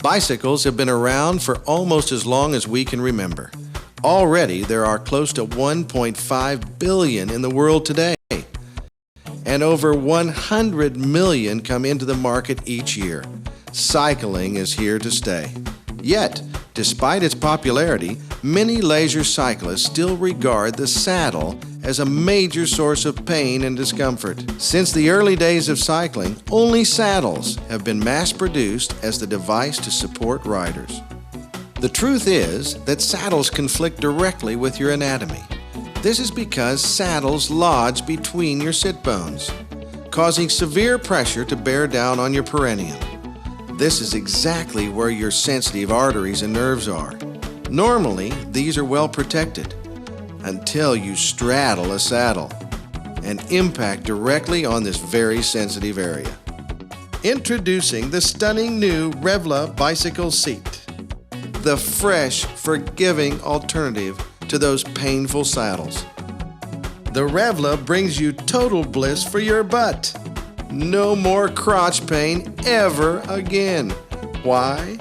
Bicycles have been around for almost as long as we can remember. Already, there are close to 1.5 billion in the world today, and over 100 million come into the market each year. Cycling is here to stay. Yet, despite its popularity, many leisure cyclists still regard the saddle as a major source of pain and discomfort. Since the early days of cycling, only saddles have been mass-produced as the device to support riders. The truth is that saddles conflict directly with your anatomy. This is because saddles lodge between your sit bones, causing severe pressure to bear down on your perineum. This is exactly where your sensitive arteries and nerves are. Normally, these are well protected until you straddle a saddle and impact directly on this very sensitive area. Introducing the stunning new REVLA bicycle seat, the fresh, forgiving alternative to those painful saddles. The REVLA brings you total bliss for your butt. No more crotch pain ever again. Why?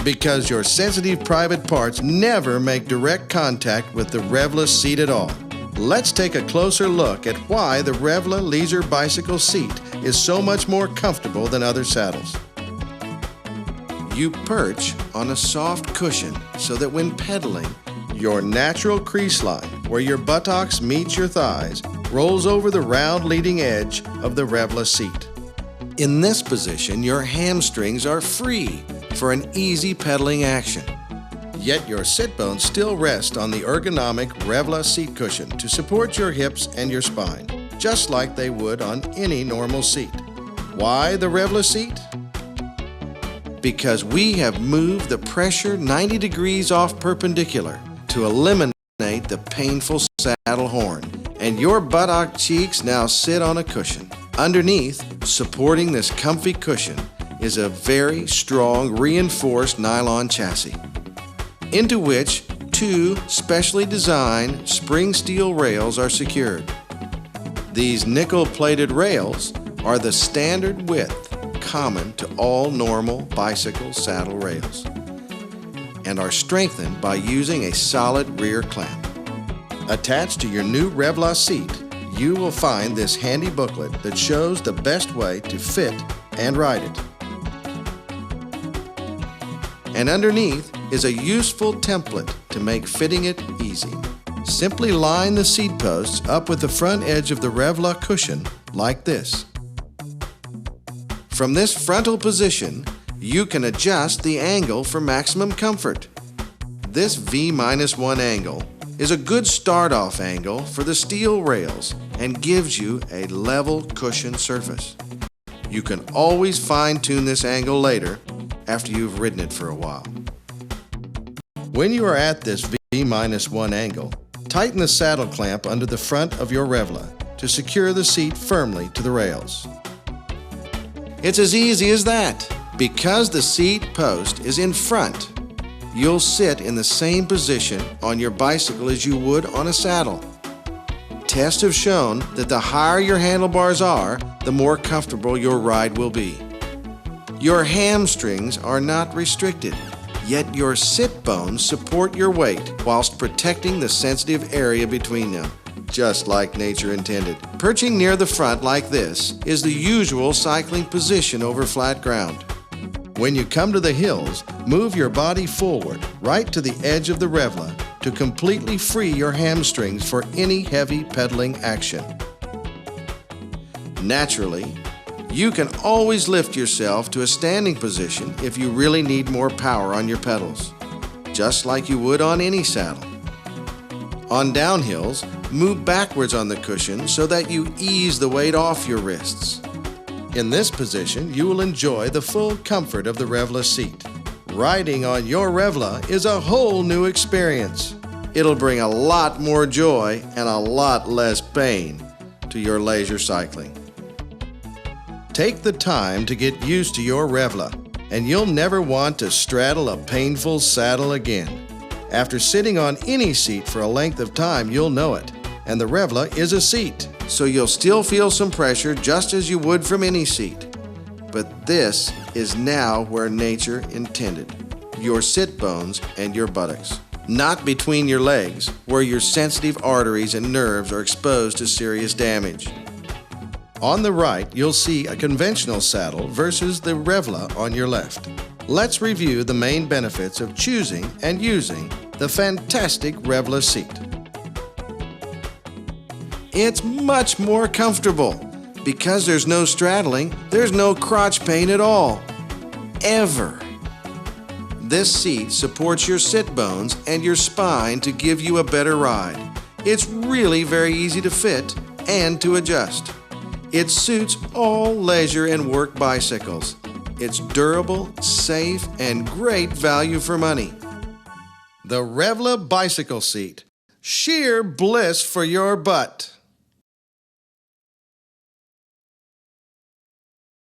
Because your sensitive private parts never make direct contact with the REVLA seat at all. Let's take a closer look at why the REVLA leisure bicycle seat is so much more comfortable than other saddles. You perch on a soft cushion so that when pedaling, your natural crease line, where your buttocks meet your thighs, rolls over the round leading edge of the REVLA seat. In this position, your hamstrings are free for an easy pedaling action. Yet your sit bones still rest on the ergonomic REVLA seat cushion to support your hips and your spine, just like they would on any normal seat. Why the REVLA seat? Because we have moved the pressure 90 degrees off perpendicular to eliminate the painful saddle horn, and your buttock cheeks now sit on a cushion. Underneath, supporting this comfy cushion, is a very strong reinforced nylon chassis, into which two specially designed spring steel rails are secured. These nickel-plated rails are the standard width common to all normal bicycle saddle rails and are strengthened by using a solid rear clamp. Attached to your new REVLA seat, you will find this handy booklet that shows the best way to fit and ride it. And underneath is a useful template to make fitting it easy. Simply line the seat posts up with the front edge of the REVLA cushion like this. From this frontal position, you can adjust the angle for maximum comfort. This V-1 angle is a good start-off angle for the steel rails and gives you a level cushion surface. You can always fine-tune this angle later after you've ridden it for a while. When you are at this V-1 angle, tighten the saddle clamp under the front of your REVLA to secure the seat firmly to the rails. It's as easy as that. Because the seat post is in front, you'll sit in the same position on your bicycle as you would on a saddle. Tests have shown that the higher your handlebars are, the more comfortable your ride will be. Your hamstrings are not restricted, yet your sit bones support your weight whilst protecting the sensitive area between them, just like nature intended. Perching near the front like this is the usual cycling position over flat ground. When you come to the hills, move your body forward right to the edge of the REVLA to completely free your hamstrings for any heavy pedaling action. Naturally, you can always lift yourself to a standing position if you really need more power on your pedals, just like you would on any saddle. On downhills, move backwards on the cushion so that you ease the weight off your wrists. In this position, you will enjoy the full comfort of the REVLA seat. Riding on your REVLA is a whole new experience. It'll bring a lot more joy and a lot less pain to your leisure cycling. Take the time to get used to your REVLA, and you'll never want to straddle a painful saddle again. After sitting on any seat for a length of time, you'll know it. And the REVLA is a seat, so you'll still feel some pressure just as you would from any seat. But this is now where nature intended, your sit bones and your buttocks. Not between your legs, where your sensitive arteries and nerves are exposed to serious damage. On the right, you'll see a conventional saddle versus the REVLA on your left. Let's review the main benefits of choosing and using the fantastic REVLA seat. It's much more comfortable. Because there's no straddling, there's no crotch pain at all. Ever. This seat supports your sit bones and your spine to give you a better ride. It's really very easy to fit and to adjust. It suits all leisure and work bicycles. It's durable, safe, and great value for money. The REVLA bicycle seat. Sheer bliss for your butt.